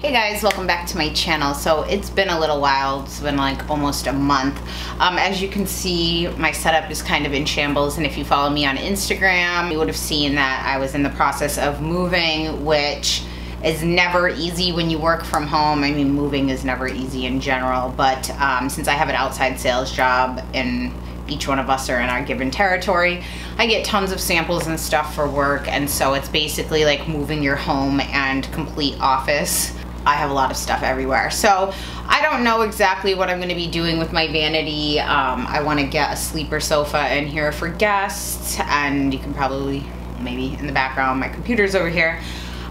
Hey guys, welcome back to my channel. So it's been a little while, it's been like almost a month. As you can see, my setup is kind of in shambles, and if you follow me on Instagram, you would have seen that I was in the process of moving, which is never easy when you work from home. I mean, moving is never easy in general, but since I have an outside sales job and each one of us are in our given territory, I get tons of samples and stuff for work, and so it's basically like moving your home and complete office. I have a lot of stuff everywhere. So I don't know exactly what I'm going to be doing with my vanity. I want to get a sleeper sofa in here for guests, and you can probably, maybe in the background, my computer's over here.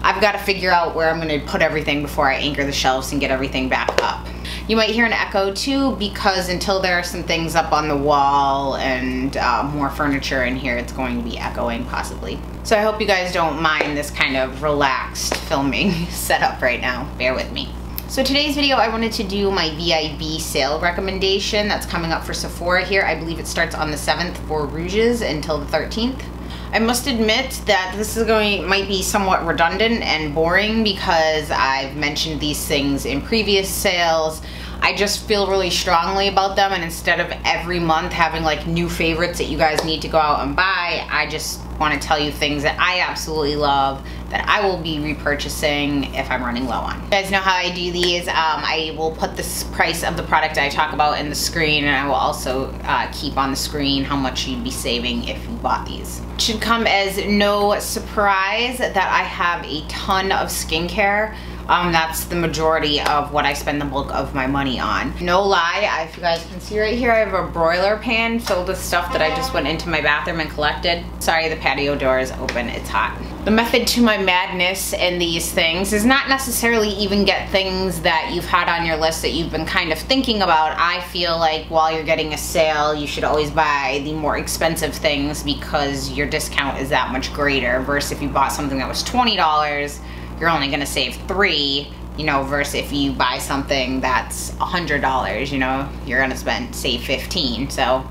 I've got to figure out where I'm going to put everything before I anchor the shelves and get everything back up. You might hear an echo too, because until there are some things up on the wall and more furniture in here, it's going to be echoing possibly. So I hope you guys don't mind this kind of relaxed filming setup right now. Bear with me. So today's video, I wanted to do my VIB sale recommendation that's coming up for Sephora here. I believe it starts on the 7th for rouges until the 13th. I must admit that this is might be somewhat redundant and boring because I've mentioned these things in previous sales. I just feel really strongly about them, and instead of every month having like new favorites that you guys need to go out and buy, I just want to tell you things that I absolutely love that I will be repurchasing if I'm running low on. You guys know how I do these. I will put the price of the product I talk about in the screen, and I will also keep on the screen how much you'd be saving if you bought these. It should come as no surprise that I have a ton of skincare. That's the majority of what I spend the bulk of my money on. No lie, if you guys can see right here, I have a broiler pan filled with stuff that I just went into my bathroom and collected. Sorry, the patio door is open, it's hot. The method to my madness in these things is not necessarily even get things that you've had on your list that you've been kind of thinking about. I feel like while you're getting a sale, you should always buy the more expensive things because your discount is that much greater, versus if you bought something that was $20, you're only gonna save $3, you know, versus if you buy something that's $100, you know, you're gonna save $15. So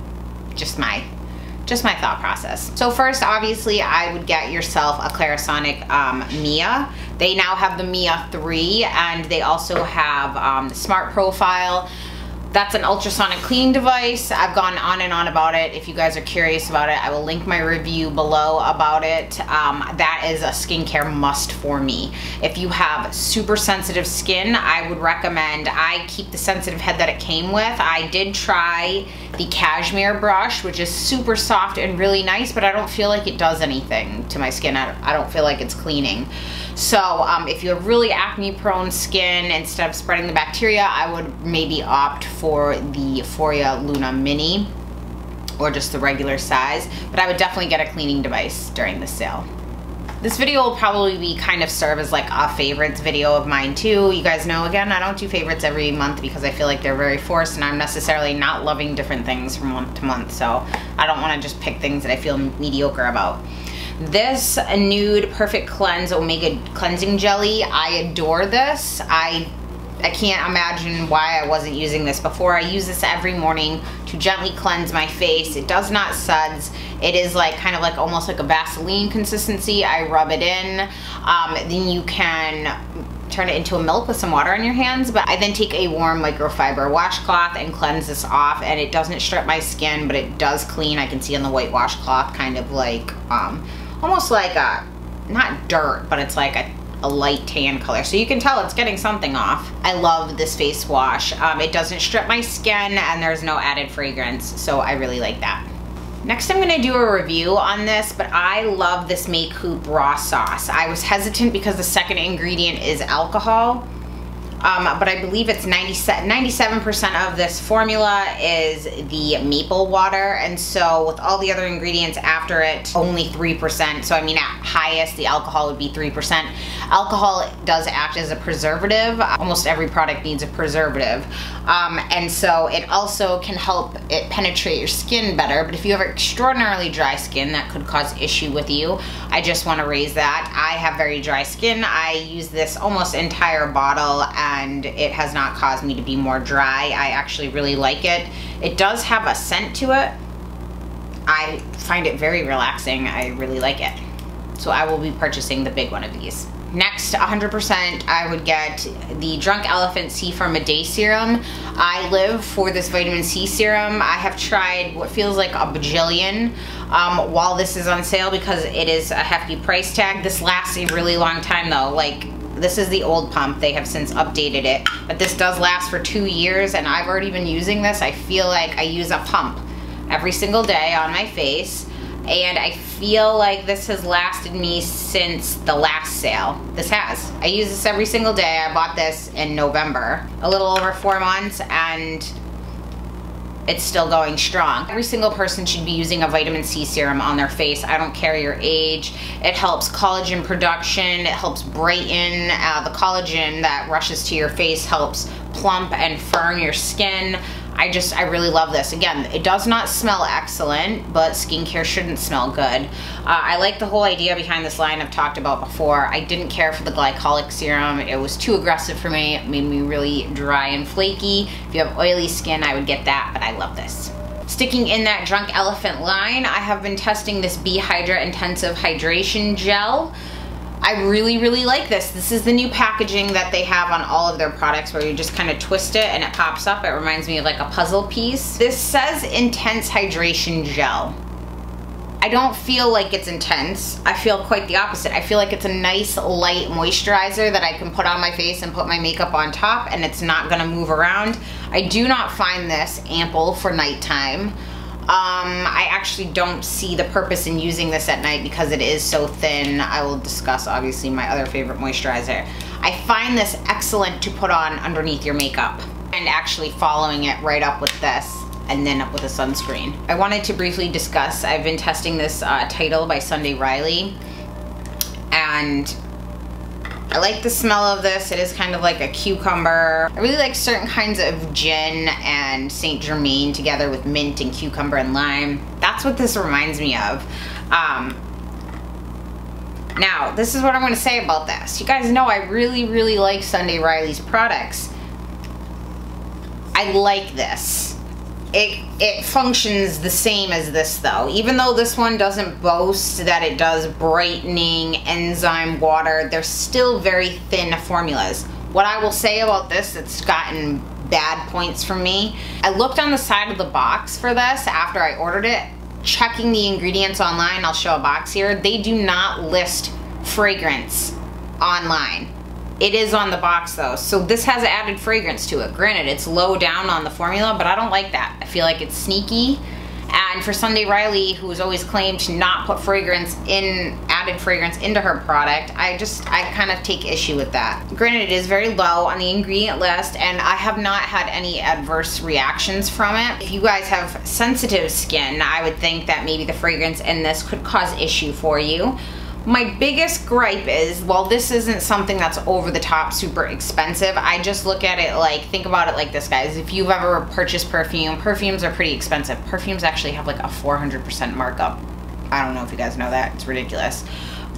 just my thought process. So first, obviously, I would get yourself a Clarisonic Mia. They now have the Mia 3, and they also have the Smart Profile. That's an ultrasonic cleaning device. I've gone on and on about it. If you guys are curious about it, I will link my review below about it. That is a skincare must for me. If you have super sensitive skin, I would recommend, I keep the sensitive head that it came with. I did try the cashmere brush, which is super soft and really nice, but I don't feel like it does anything to my skin. I don't feel like it's cleaning. So if you have really acne prone skin, instead of spreading the bacteria, I would maybe opt for the Euphoria Luna Mini or just the regular size, but I would definitely get a cleaning device during the sale. This video will probably be kind of serve as like a favorites video of mine too. You guys know, again, I don't do favorites every month because I feel like they're very forced, and I'm necessarily not loving different things from month to month, so I don't want to just pick things that I feel mediocre about. This Nude Perfect Cleanse Omega Cleansing Jelly, I adore this. I can't imagine why I wasn't using this before. I use this every morning to gently cleanse my face. It does not suds. It is like kind of like almost like a Vaseline consistency. I rub it in. Then you can turn it into a milk with some water on your hands, but I then take a warm microfiber washcloth and cleanse this off, and it doesn't strip my skin, but it does clean. I can see on the white washcloth kind of like almost like a, not dirt, but it's like a light tan color, so you can tell it's getting something off. I love this face wash. It doesn't strip my skin, and there's no added fragrance, so I really like that. Next, I'm gonna do a review on this, but I love this Makeup Raw Sauce. I was hesitant because the second ingredient is alcohol, but I believe it's 97% of this formula is the maple water, and so with all the other ingredients after it, only 3%. So I mean, at highest, the alcohol would be 3%. Alcohol does act as a preservative. Almost every product needs a preservative, and so it also can help it penetrate your skin better. But if you have extraordinarily dry skin, that could cause issue with you. I just want to raise that. I have very dry skin. I use this almost entire bottle, and it has not caused me to be more dry. I actually really like it. It does have a scent to it. I find it very relaxing. I really like it. So I will be purchasing the big one of these. Next, 100%, I would get the Drunk Elephant Sephora Day Serum. I live for this vitamin C serum. I have tried what feels like a bajillion while this is on sale because it is a hefty price tag. This lasts a really long time though. Like, this is the old pump. They have since updated it, but this does last for 2 years, and I've already been using this. I feel like I use a pump every single day on my face, and I feel like this has lasted me since the last sale. This has. I use this every single day. I bought this in November, a little over 4 months, and it's still going strong. Every single person should be using a vitamin C serum on their face. I don't care your age. It helps collagen production. It helps brighten. The collagen that rushes to your face helps plump and firm your skin. I really love this. Again, it does not smell excellent, but skincare shouldn't smell good. I like the whole idea behind this line I've talked about before. I didn't care for the glycolic serum. It was too aggressive for me. It made me really dry and flaky. If you have oily skin, I would get that, but I love this. Sticking in that Drunk Elephant line, I have been testing this Be Hydra Intensive Hydration Gel. I really, really like this. This is the new packaging that they have on all of their products where you just kind of twist it and it pops up. It reminds me of like a puzzle piece. This says Intense Hydration Gel. I don't feel like it's intense. I feel quite the opposite. I feel like it's a nice light moisturizer that I can put on my face and put my makeup on top, and it's not gonna move around. I do not find this ample for nighttime. I actually don't see the purpose in using this at night because it is so thin. I will discuss obviously my other favorite moisturizer. I find this excellent to put on underneath your makeup, and actually following it right up with this and then up with a sunscreen. I wanted to briefly discuss, I've been testing this Title by Sunday Riley, and I like the smell of this. It is kind of like a cucumber. I really like certain kinds of gin and Saint Germain together with mint and cucumber and lime. That's what this reminds me of. Now, this is what I'm gonna say about this. You guys know I really, really like Sunday Riley's products. I like this. It functions the same as this though. Even though this one doesn't boast that it does brightening, enzyme, water, they're still very thin formulas. What I will say about this, it's gotten bad points from me. I looked on the side of the box for this after I ordered it, checking the ingredients online. I'll show a box here. They do not list fragrance online. It is on the box though, so this has added fragrance to it. Granted, it's low down on the formula, but I don't like that. I feel like it's sneaky. And for Sunday Riley, who has always claimed to not put added fragrance into her product, I kind of take issue with that. Granted, it is very low on the ingredient list, and I have not had any adverse reactions from it. If you guys have sensitive skin, I would think that maybe the fragrance in this could cause issue for you. My biggest gripe is, while this isn't something that's over the top super expensive, I just look at it like, think about it like this, guys. If you've ever purchased perfume, perfumes are pretty expensive. Perfumes actually have like a 400% markup. I don't know if you guys know that, it's ridiculous.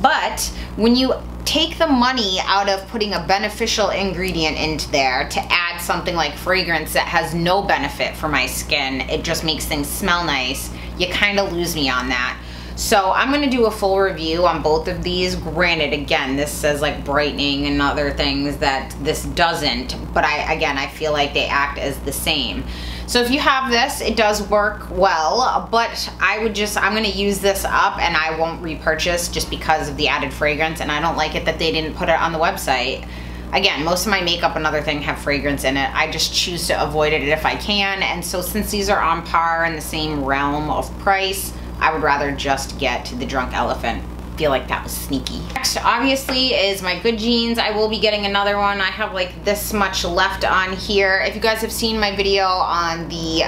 But when you take the money out of putting a beneficial ingredient into there to add something like fragrance that has no benefit for my skin, it just makes things smell nice, you kind of lose me on that. So I'm gonna do a full review on both of these. Granted, again, this says like brightening and other things that this doesn't, but I feel like they act as the same. So if you have this, it does work well, but I'm gonna use this up and I won't repurchase just because of the added fragrance, and I don't like it that they didn't put it on the website. Again, most of my makeup and other things have fragrance in it. I just choose to avoid it if I can, and so since these are on par in the same realm of price, I would rather just get the Drunk Elephant. Feel like that was sneaky. Next, obviously, is my Good Genes. I will be getting another one. I have like this much left on here. If you guys have seen my video on the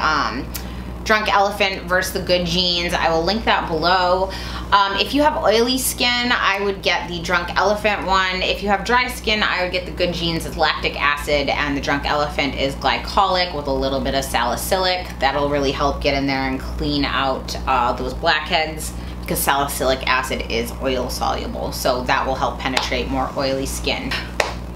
Drunk Elephant versus the Good Genes, I will link that below. If you have oily skin, I would get the Drunk Elephant one. If you have dry skin, I would get the Good Genes. It's lactic acid, and the Drunk Elephant is glycolic with a little bit of salicylic. That'll really help get in there and clean out those blackheads, because salicylic acid is oil soluble, so that will help penetrate more oily skin.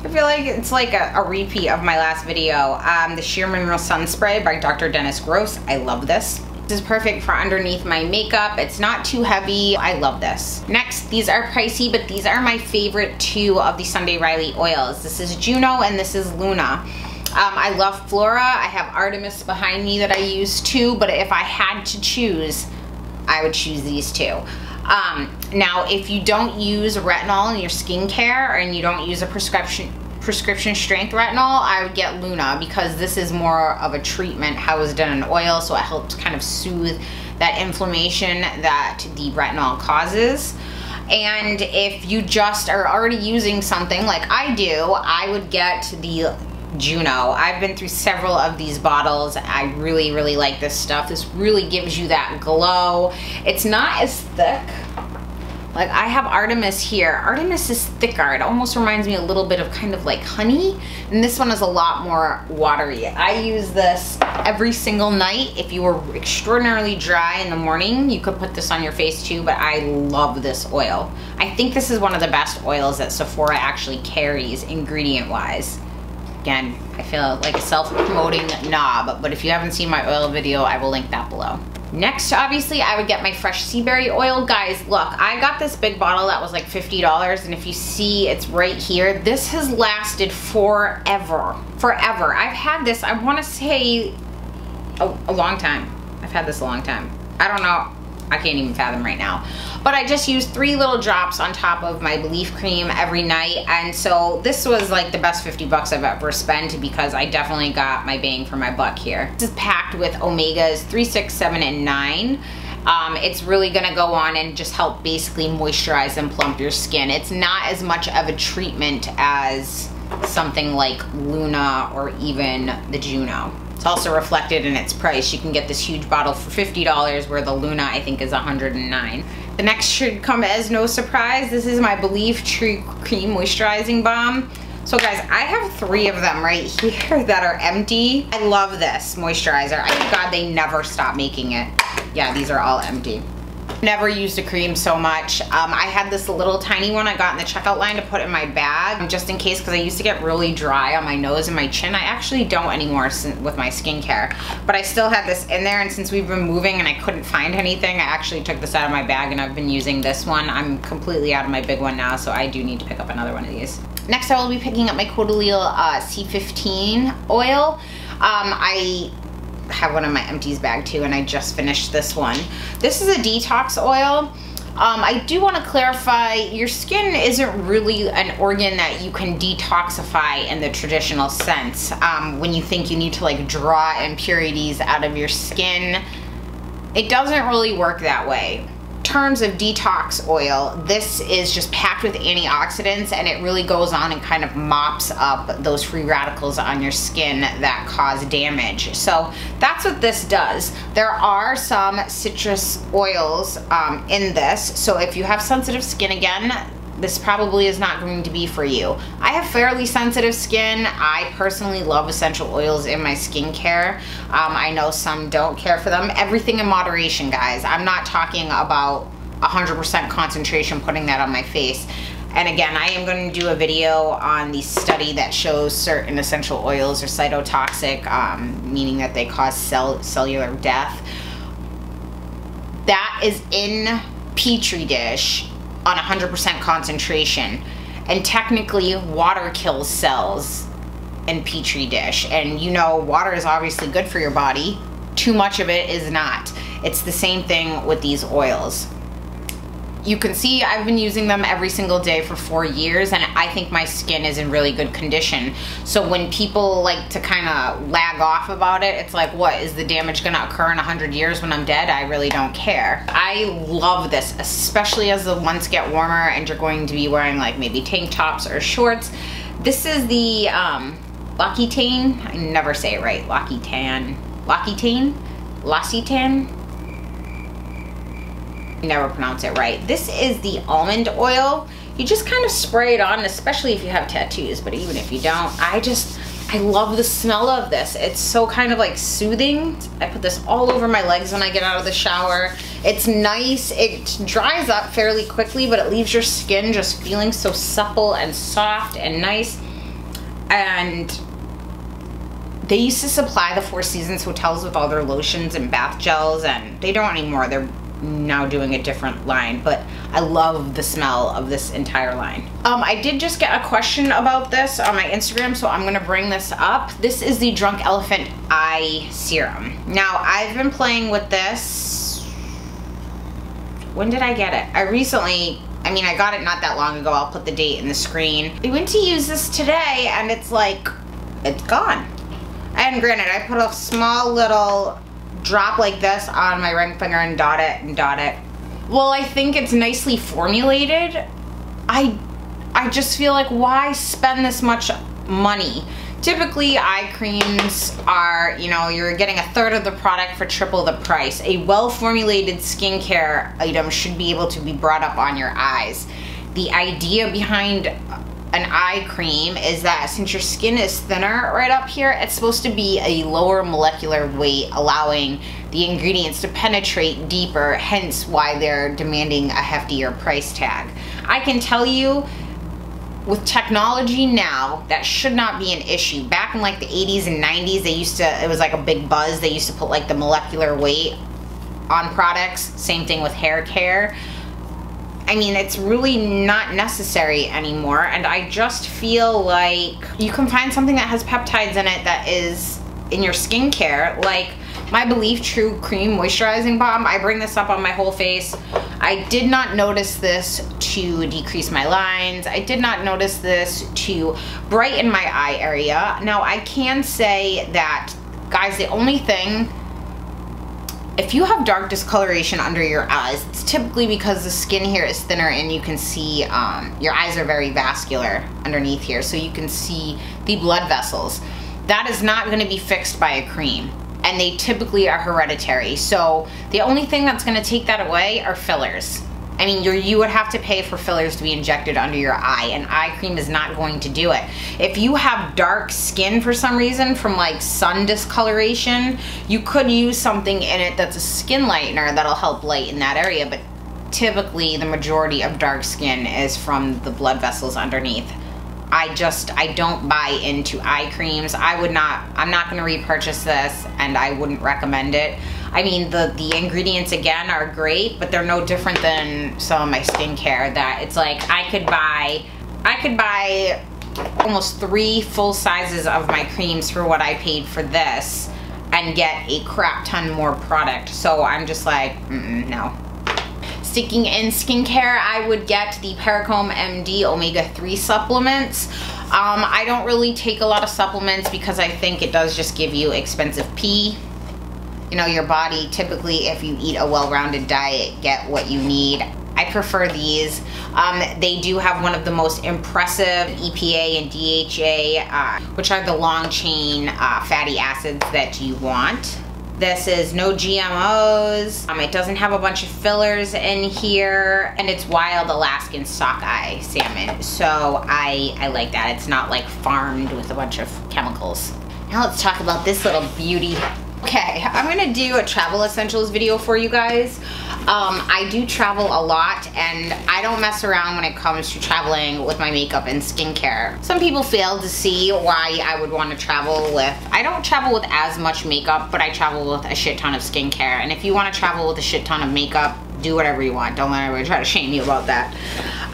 I feel like it's like a repeat of my last video. The Sheer Mineral Sun Spray by Dr. Dennis Gross. I love this. This is perfect for underneath my makeup. It's not too heavy. I love this. Next, these are pricey, but these are my favorite two of the Sunday Riley oils. This is Juno and this is Luna. I love Flora. I have Artemis behind me that I use too, but if I had to choose, I would choose these two. Now, if you don't use retinol in your skincare and you don't use a prescription strength retinol, I would get Luna because this is more of a treatment how it's done in oil, so it helps kind of soothe that inflammation that the retinol causes. And if you just are already using something like I do, I would get the Juno. I've been through several of these bottles. I really, really like this stuff. This really gives you that glow. It's not as thick. Like I have Artemis here. Artemis is thicker. It almost reminds me a little bit of kind of like honey. And this one is a lot more watery. I use this every single night. If you were extraordinarily dry in the morning, you could put this on your face too, but I love this oil. I think this is one of the best oils that Sephora actually carries ingredient wise. Again, I feel like a self-promoting knob, but if you haven't seen my oil video, I will link that below. Next, obviously, I would get my fresh sea berry oil. Guys, look, I got this big bottle that was like $50, and if you see, it's right here. This has lasted forever. Forever. I've had this, I want to say, a long time. I've had this a long time. I don't know. I can't even fathom right now. But I just used 3 little drops on top of my Belief cream every night, and so this was like the best 50 bucks I've ever spent because I definitely got my bang for my buck here. This is packed with omegas 3, 6, 7, and 9. It's really gonna go on and just help basically moisturize and plump your skin. It's not as much of a treatment as something like Luna or even the Juno. It's also reflected in its price. You can get this huge bottle for $50 where the Luna I think is $109. The next should come as no surprise. This is my Belief Tree Cream Moisturizing Balm. So guys, I have 3 of them right here that are empty. I love this moisturizer. I thank God they never stop making it. Yeah, these are all empty. Never used a cream so much. I had this little tiny one I got in the checkout line to put in my bag just in case, because I used to get really dry on my nose and my chin. I actually don't anymore with my skincare, but I still had this in there, and since we've been moving and I couldn't find anything, I actually took this out of my bag and I've been using this one. I'm completely out of my big one now, so I do need to pick up another one of these. Next, I will be picking up my Codalil C15 oil. I have one in my empties bag too, and I just finished this one. This is a detox oil. I do want to clarify, your skin isn't really an organ that you can detoxify in the traditional sense. When you think you need to like draw impurities out of your skin, it doesn't really work that way. In terms of detox oil, this is just packed with antioxidants, and it really goes on and kind of mops up those free radicals on your skin that cause damage. So that's what this does. There are some citrus oils in this, so if you have sensitive skin, again, this probably is not going to be for you. I have fairly sensitive skin. I personally love essential oils in my skincare. I know some don't care for them. Everything in moderation, guys. I'm not talking about 100% concentration putting that on my face. And again, I am going to do a video on the study that shows certain essential oils are cytotoxic, meaning that they cause cellular death. That is in Petri dish on 100% concentration, and technically water kills cells in Petri dish, and you know water is obviously good for your body. Too much of it is not. It's the same thing with these oils. You can see I've been using them every single day for 4 years, and I think my skin is in really good condition. So when people like to kind of lag off about it, it's like, what, is the damage gonna occur in 100 years when I'm dead? I really don't care. I love this, especially as the months get warmer and you're going to be wearing like maybe tank tops or shorts. This is the L'Occitane. I never say it right. L'Occitane. L'Occitane? L'Occitane? Never pronounce it right. This is the almond oil. You just kind of spray it on, especially if you have tattoos, but even if you don't, I love the smell of this. It's so kind of like soothing. I put this all over my legs when I get out of the shower. It's nice. It dries up fairly quickly, but it leaves your skin just feeling so supple and soft and nice. And they used to supply the Four Seasons hotels with all their lotions and bath gels, and they don't anymore. They're now doing a different line, but I love the smell of this entire line. I did just get a question about this on my Instagram, so I'm gonna bring this up. This is the Drunk Elephant Eye Serum. Now, I've been playing with this. When did I get it? I mean, I got it not that long ago. I'll put the date in the screen. I went to use this today, and it's like, it's gone. And granted, I put a small little drop like this on my ring finger and dot it and dot it. Well, I think it's nicely formulated. I just feel like, why spend this much money? Typically, eye creams are, you know, you're getting a third of the product for triple the price. A well-formulated skincare item should be able to be brought up on your eyes. The idea behind an eye cream is that since your skin is thinner right up here, it's supposed to be a lower molecular weight, allowing the ingredients to penetrate deeper, hence why they're demanding a heftier price tag. I can tell you, with technology now, that should not be an issue. Back in like the 80s and 90s, it was like a big buzz. They used to put like the molecular weight on products. Same thing with hair care. I mean, it's really not necessary anymore, and I just feel like you can find something that has peptides in it that is in your skincare, like my Believe True Cream Moisturizing Balm. I bring this up on my whole face. I did not notice this to decrease my lines. I did not notice this to brighten my eye area. Now, I can say that, guys, the only thing, if you have dark discoloration under your eyes, it's typically because the skin here is thinner and you can see, your eyes are very vascular underneath here, so you can see the blood vessels. That is not going to be fixed by a cream, and they typically are hereditary. So the only thing that's going to take that away are fillers. I mean, you would have to pay for fillers to be injected under your eye, and eye cream is not going to do it. If you have dark skin for some reason from like sun discoloration, you could use something in it that's a skin lightener that'll help lighten that area, but typically the majority of dark skin is from the blood vessels underneath. I don't buy into eye creams. I'm not gonna repurchase this, and I wouldn't recommend it. I mean, the ingredients again are great, but they're no different than some of my skincare, that it's like I could buy almost 3 full sizes of my creams for what I paid for this and get a crap ton more product. So I'm just like, no. Sticking in skincare, I would get the Pericome MD Omega-3 supplements. I don't really take a lot of supplements because I think it does just give you expensive pee. You know, your body, typically, if you eat a well-rounded diet, get what you need. I prefer these. They do have one of the most impressive EPA and DHA, which are the long-chain fatty acids that you want. This is no GMOs. It doesn't have a bunch of fillers in here, and it's wild Alaskan sockeye salmon. So I like that. It's not like farmed with a bunch of chemicals. Now let's talk about this little beauty. Okay, I'm gonna do a travel essentials video for you guys. I do travel a lot, and I don't mess around when it comes to traveling with my makeup and skincare. Some people fail to see why I would want to travel with, I don't travel with as much makeup, but I travel with a shit ton of skincare. And if you want to travel with a shit ton of makeup, do whatever you want. Don't let anybody try to shame you about that.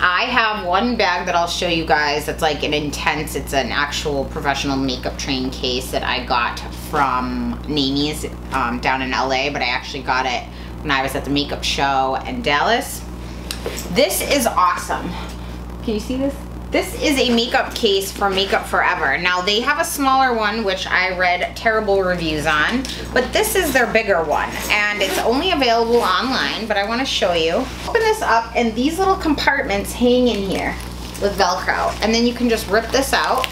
I have one bag that I'll show you guys that's like an intense, it's an actual professional makeup train case that I got from Namie's down in LA, but I actually got it when I was at the makeup show in Dallas. This is awesome. Can you see this? This is a makeup case from Makeup Forever. Now they have a smaller one, which I read terrible reviews on, but this is their bigger one, and it's only available online, but I want to show you. Open this up, and these little compartments hang in here with Velcro, and then you can just rip this out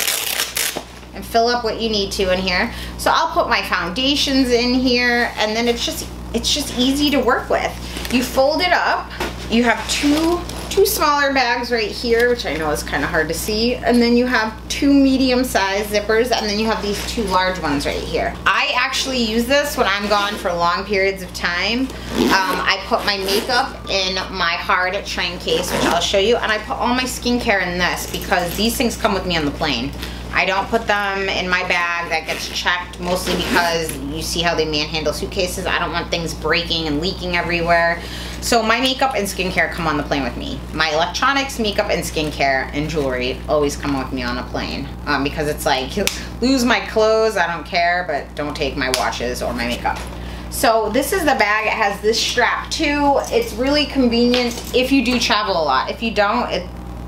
and fill up what you need to in here. So I'll put my foundations in here, and then it's just easy to work with. You fold it up. You have two smaller bags right here, which I know is kind of hard to see, and then you have 2 medium-sized zippers, and then you have these 2 large ones right here. I actually use this when I'm gone for long periods of time. I put my makeup in my hard train case, which I'll show you, and I put all my skincare in this because these things come with me on the plane. I don't put them in my bag that gets checked, mostly because you see how they manhandle suitcases. I don't want things breaking and leaking everywhere. So my makeup and skincare come on the plane with me. My electronics, makeup, and skincare and jewelry always come with me on a plane, because it's like, lose my clothes, I don't care, but don't take my watches or my makeup. So this is the bag. It has this strap too. It's really convenient if you do travel a lot. If you don't,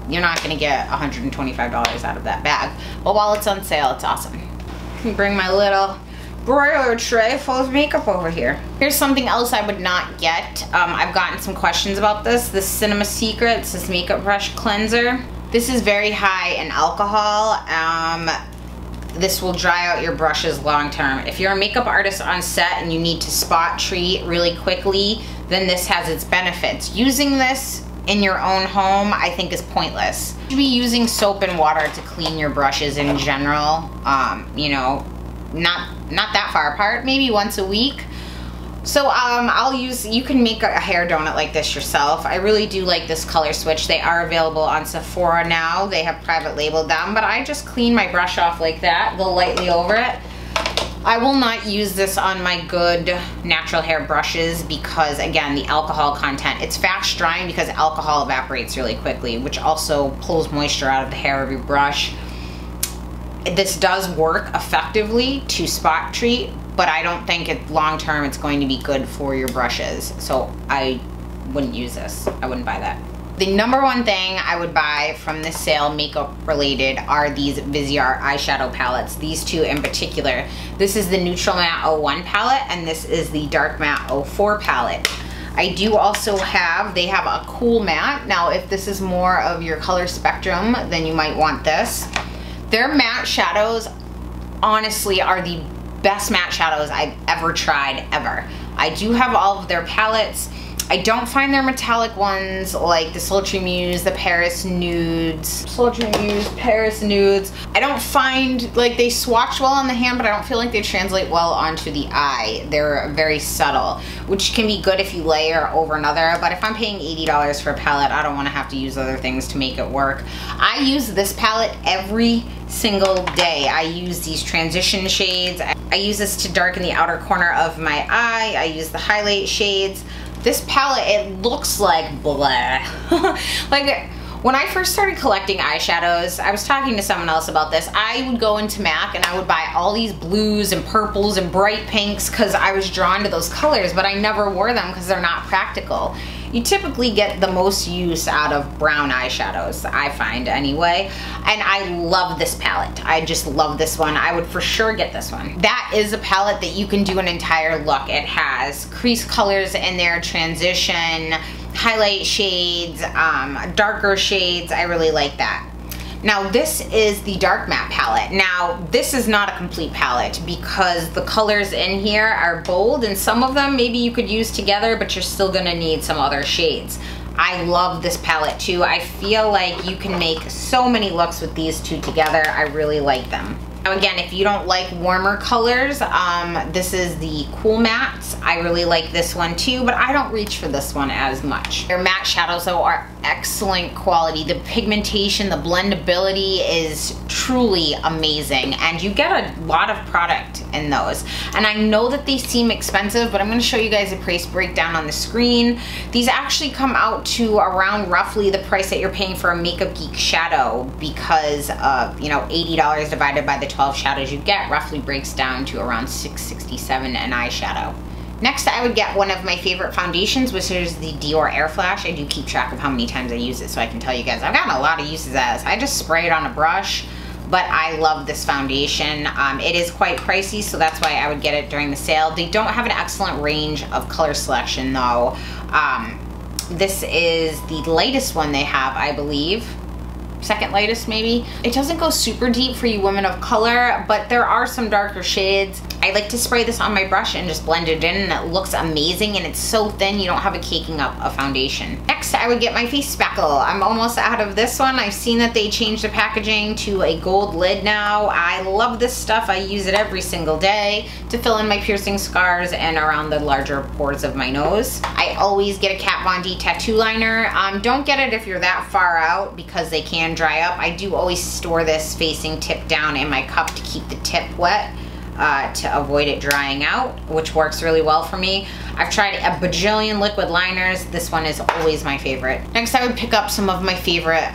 you're not gonna get $125 out of that bag. But while it's on sale, it's awesome. Let me bring my little broiler tray full of makeup over here. Here's something else I would not get. I've gotten some questions about this. This Cinema Secrets, this makeup brush cleanser. This is very high in alcohol. This will dry out your brushes long term. If you're a makeup artist on set and you need to spot treat really quickly, then this has its benefits. Using this in your own home, I think, is pointless. You should be using soap and water to clean your brushes in general. You know, not that far apart, maybe once a week. So you can make a hair donut like this yourself. I really do like this color switch. They are available on Sephora now. They have private labeled them, but I just clean my brush off like that, go lightly over it. I will not use this on my good natural hair brushes because, again, the alcohol content. It's fast drying because alcohol evaporates really quickly, which also pulls moisture out of the hair of your brush. This does work effectively to spot treat, but I don't think long term it's going to be good for your brushes. So I wouldn't use this. I wouldn't buy that. The number one thing I would buy from this sale, makeup related, are these Viseart eyeshadow palettes. These two in particular. This is the Neutral Matte 01 palette, and this is the Dark Matte 04 palette. I do also have, they have a Cool Matte. Now, if this is more of your color spectrum, then you might want this. Their matte shadows, honestly, are the best matte shadows I've ever tried, ever. I do have all of their palettes. I don't find their metallic ones like the Sultry Muse, the Paris Nudes, I don't find like they swatch well on the hand, but I don't feel like they translate well onto the eye. They're very subtle, which can be good if you layer over another, but if I'm paying $80 for a palette, I don't want to have to use other things to make it work. I use this palette every single day. I use these transition shades. I use this to darken the outer corner of my eye. I use the highlight shades. This palette, it looks like blah. Like, when I first started collecting eyeshadows, I was talking to someone else about this. I would go into MAC and I would buy all these blues and purples and bright pinks because I was drawn to those colors, but I never wore them because they're not practical. You typically get the most use out of brown eyeshadows, I find anyway. And I love this palette. I just love this one. I would for sure get this one. That is a palette that you can do an entire look. It has crease colors in there, transition, highlight shades, darker shades. I really like that. Now this is the Dark Matte palette. Now this is not a complete palette because the colors in here are bold, and some of them maybe you could use together, but you're still gonna need some other shades. I love this palette too. I feel like you can make so many looks with these two together. I really like them. Now again, if you don't like warmer colors, this is the Cool Mattes. I really like this one too, but I don't reach for this one as much. Their matte shadows though are excellent quality. The pigmentation, the blendability is truly amazing, and you get a lot of product in those. And I know that they seem expensive, but I'm gonna show you guys a price breakdown on the screen. These actually come out to around roughly the price that you're paying for a Makeup Geek shadow, because you know, $80 divided by the 12 shadows you get roughly breaks down to around $667 an eyeshadow. Next, I would get one of my favorite foundations, which is the Dior Air Flash. I do keep track of how many times I use it, so I can tell you guys. I've gotten a lot of uses out of this. I just spray it on a brush, but I love this foundation. It is quite pricey, so that's why I would get it during the sale. They don't have an excellent range of color selection though. This is the lightest one they have, I believe. Second lightest maybe. It doesn't go super deep for you women of color, but there are some darker shades. I like to spray this on my brush and just blend it in, and it looks amazing, and it's so thin you don't have it caking up a foundation. Next, I would get my face spackle. I'm almost out of this one. I've seen that they changed the packaging to a gold lid now. I love this stuff. I use it every single day to fill in my piercing scars and around the larger pores of my nose. I always get a Kat Von D tattoo liner. Don't get it if you're that far out because they can can dry up. I do always store this facing tip down in my cup to keep the tip wet, to avoid it drying out, which works really well for me. I've tried a bajillion liquid liners. This one is always my favorite. Next, I would pick up some of my favorite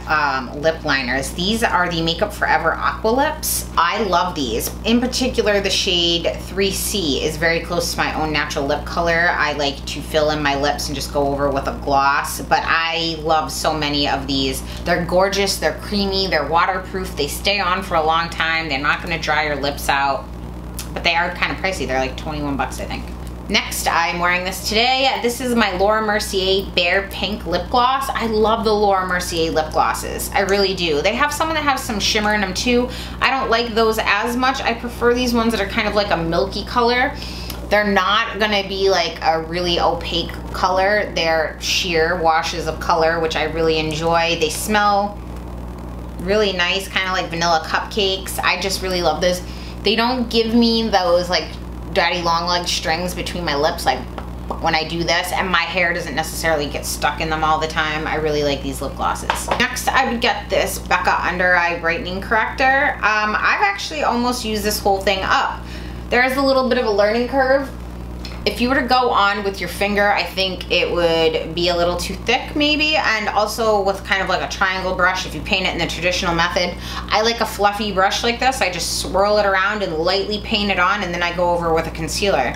lip liners. These are the Makeup Forever Aqua Lips. I love these. In particular, the shade 3C is very close to my own natural lip color. I like to fill in my lips and just go over with a gloss, but I love so many of these. They're gorgeous, they're creamy, they're waterproof, they stay on for a long time, they're not gonna dry your lips out, but they are kind of pricey. They're like 21 bucks, I think. Next, I'm wearing this today. This is my Laura Mercier Bare Pink Lip Gloss. I love the Laura Mercier lip glosses. I really do. They have some that have some shimmer in them too. I don't like those as much. I prefer these ones that are kind of like a milky color. They're not gonna be like a really opaque color. They're sheer washes of color, which I really enjoy. They smell really nice, kind of like vanilla cupcakes. I just really love this. They don't give me those like daddy long leg strings between my lips like when I do this, and my hair doesn't necessarily get stuck in them all the time. I really like these lip glosses. Next, I would get this Becca Under Eye Brightening Corrector. I've actually almost used this whole thing up. There is a little bit of a learning curve. If you were to go on with your finger, I think it would be a little too thick maybe, and also with kind of like a triangle brush, if you paint it in the traditional method. I like a fluffy brush like this. I just swirl it around and lightly paint it on, and then I go over with a concealer.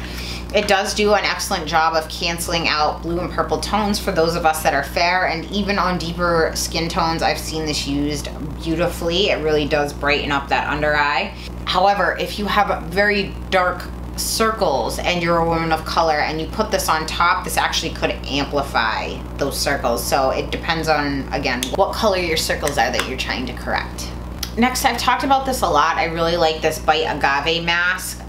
It does do an excellent job of canceling out blue and purple tones for those of us that are fair, and even on deeper skin tones, I've seen this used beautifully. It really does brighten up that under eye. However, if you have very dark circles and you're a woman of color and you put this on top, this actually could amplify those circles. So it depends on, again, what color your circles are that you're trying to correct. Next, I've talked about this a lot. I really like this Bite Agave mask.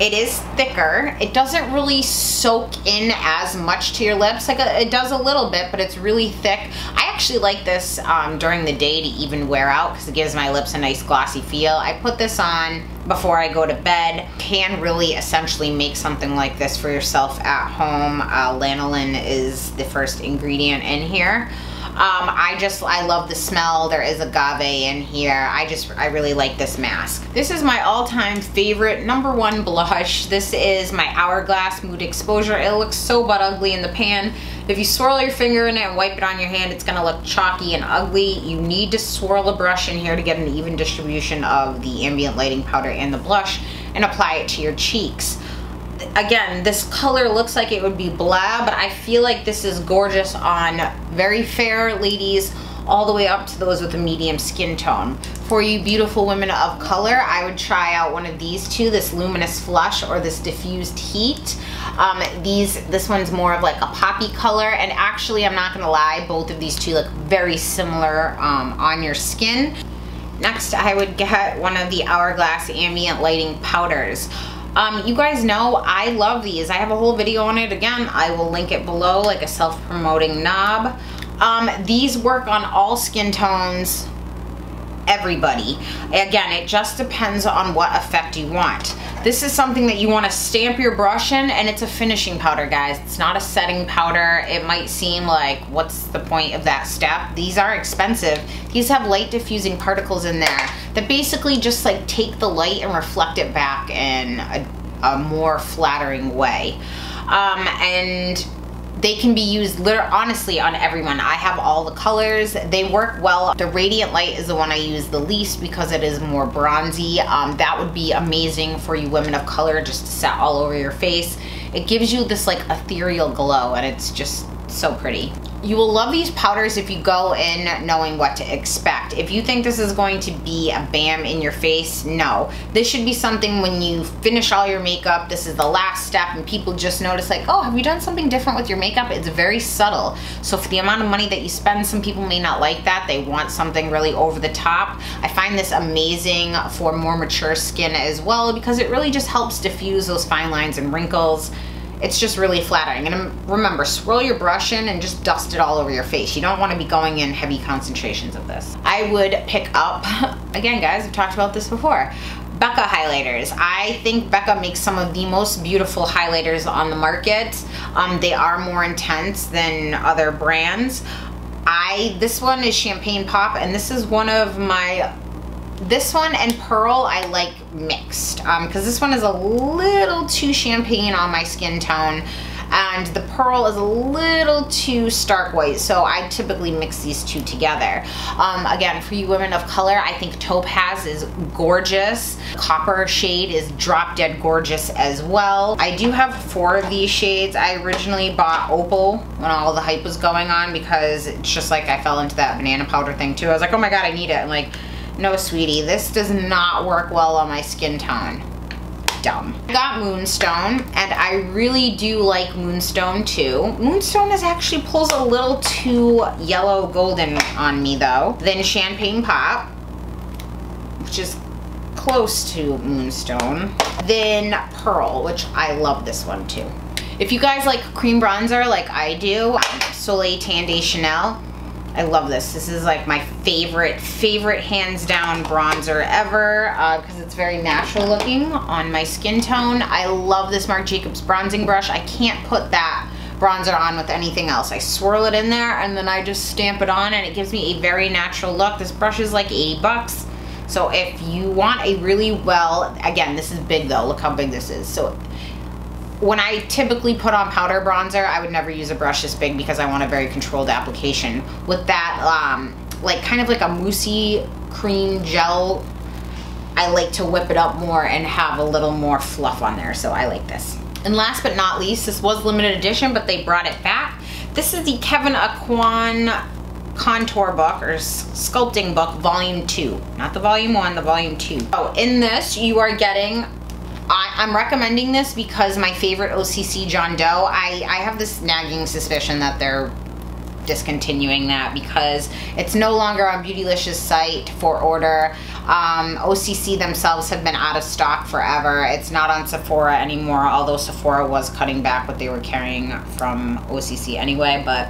It is thicker. It doesn't really soak in as much to your lips. Like it does a little bit, but it's really thick. I actually like this during the day to even wear out because it gives my lips a nice glossy feel. I put this on before I go to bed. You can really essentially make something like this for yourself at home. Lanolin is the first ingredient in here. I love the smell. There is agave in here. I really like this mask. This is my all-time favorite #1 blush. This is my Hourglass Mood Exposure. It looks so butt ugly in the pan. If you swirl your finger in it and wipe it on your hand, it's gonna look chalky and ugly. You need to swirl a brush in here to get an even distribution of the ambient lighting powder and the blush and apply it to your cheeks. Again, this color looks like it would be blah, but I feel like this is gorgeous on very fair ladies all the way up to those with a medium skin tone. For you beautiful women of color, I would try out one of these two, this Luminous Flush or this Diffused Heat. This one's more of like a poppy color, and actually, I'm not gonna lie, both of these two look very similar on your skin. Next, I would get one of the Hourglass Ambient Lighting Powders. You guys know I love these. I have a whole video on it. Again, I will link it below, like a self-promoting knob. These work on all skin tones, everybody. Again, it just depends on what effect you want. This is something that you want to stamp your brush in, and it's a finishing powder, guys. It's not a setting powder. It might seem like, what's the point of that step? These are expensive. These have light diffusing particles in there that basically just like take the light and reflect it back in a more flattering way. And they can be used honestly on everyone. I have all the colors. They work well. The Radiant Light is the one I use the least because it is more bronzy. That would be amazing for you women of color, just to set all over your face. It gives you this like ethereal glow, and it's just so pretty. You will love these powders if you go in knowing what to expect. If you think this is going to be a bam in your face, no. This should be something when you finish all your makeup, this is the last step, and people just notice like, oh, have you done something different with your makeup? It's very subtle. So for the amount of money that you spend, some people may not like that. They want something really over the top. I find this amazing for more mature skin as well because it really just helps diffuse those fine lines and wrinkles. It's just really flattering. And remember, swirl your brush in and just dust it all over your face. You don't want to be going in heavy concentrations of this. I would pick up, again guys, I've talked about this before, Becca highlighters. I think Becca makes some of the most beautiful highlighters on the market. They are more intense than other brands. This one is Champagne Pop, and this is one of my, this one and Pearl I like mixed, because this one is a little too champagne on my skin tone, and the Pearl is a little too stark white, so I typically mix these two together. Again, for you women of color, I think Topaz is gorgeous. Copper shade is drop dead gorgeous as well. I do have 4 of these shades. I originally bought Opal when all the hype was going on, because it's just like I fell into that banana powder thing too. I was like, oh my god, I need it. I'm like, no sweetie, this does not work well on my skin tone. Dumb. I got Moonstone, and I really do like Moonstone too. Moonstone is actually pulls a little too yellow golden on me though. Then Champagne Pop, which is close to Moonstone. Then Pearl, which I love this one too. If you guys like cream bronzer like I do, Soleil Tan de Chanel, I love this. This is like my favorite hands down bronzer ever, because it's very natural looking on my skin tone. I love this Marc Jacobs bronzing brush. I can't put that bronzer on with anything else. I swirl it in there and then I just stamp it on, and it gives me a very natural look. This brush is like 80 bucks. So if you want a really well, again, this is big though, look how big this is. So when I typically put on powder bronzer, I would never use a brush this big because I want a very controlled application. With that, like kind of like a moussey cream gel, I like to whip it up more and have a little more fluff on there, so I like this. And last but not least, this was limited edition, but they brought it back. This is the Kevyn Aucoin contour book, or sculpting book, volume 2. Not the volume 1, the volume 2. Oh, in this you are getting, I'm recommending this because my favorite OCC John Doe, I have this nagging suspicion that they're discontinuing that because it's no longer on Beautylicious site for order. OCC themselves have been out of stock forever. It's not on Sephora anymore, although Sephora was cutting back what they were carrying from OCC anyway, but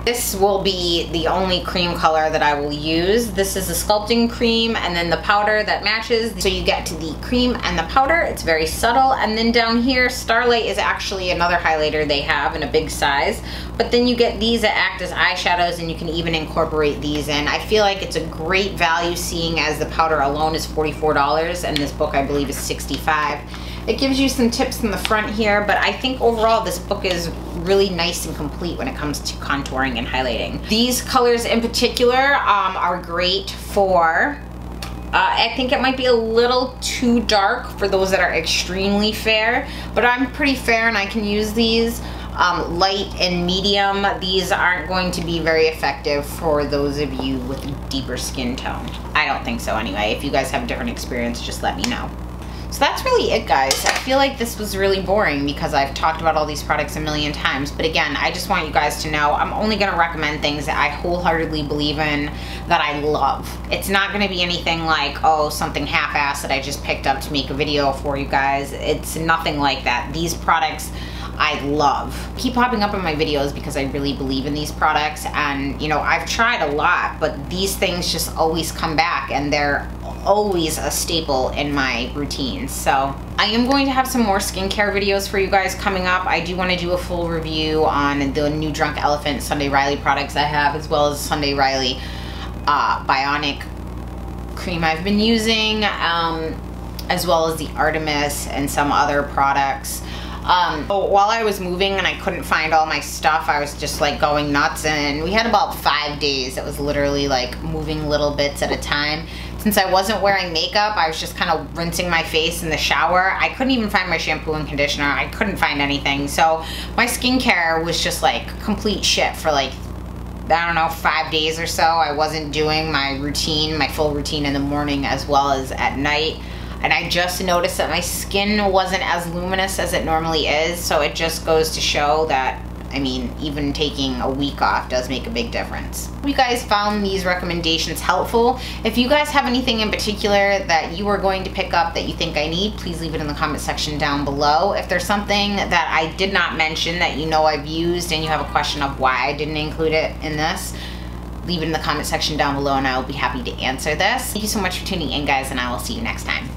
this will be the only cream color that I will use. This is a sculpting cream and then the powder that matches. So you get to the cream and the powder. It's very subtle. And then down here, Starlight is actually another highlighter they have in a big size. But then you get these that act as eyeshadows, and you can even incorporate these in. I feel like it's a great value, seeing as the powder alone is $44 and this book I believe is $65. It gives you some tips in the front here, but I think overall this book is really nice and complete when it comes to contouring and highlighting. These colors in particular are great for, I think it might be a little too dark for those that are extremely fair, but I'm pretty fair and I can use these. Light and medium, these aren't going to be very effective for those of you with a deeper skin tone. I don't think so anyway. If you guys have a different experience, just let me know. So that's really it, guys. I feel like this was really boring because I've talked about all these products a million times, but again, I just want you guys to know I'm only going to recommend things that I wholeheartedly believe in, that I love. It's not going to be anything like, oh, something half-assed that I just picked up to make a video for you guys. It's nothing like that. These products I love. Keep popping up in my videos because I really believe in these products, and you know, I've tried a lot, but these things just always come back and they're always a staple in my routine. So I am going to have some more skincare videos for you guys coming up. I do want to do a full review on the new Drunk Elephant Sunday Riley products I have, as well as Sunday Riley Bionic cream I've been using, as well as the Artemis and some other products. While I was moving and I couldn't find all my stuff, I was just like going nuts, and we had about 5 days. It was literally like moving little bits at a time. Since I wasn't wearing makeup, I was just kind of rinsing my face in the shower. I couldn't even find my shampoo and conditioner. I couldn't find anything. So my skincare was just like complete shit for like, I don't know, 5 days or so. I wasn't doing my routine, my full routine in the morning as well as at night. And I just noticed that my skin wasn't as luminous as it normally is. So it just goes to show that, I mean, even taking a week off does make a big difference. Hope you guys found these recommendations helpful. If you guys have anything in particular that you are going to pick up that you think I need, please leave it in the comment section down below. If there's something that I did not mention that you know I've used and you have a question of why I didn't include it in this, leave it in the comment section down below and I will be happy to answer this. Thank you so much for tuning in, guys, and I will see you next time.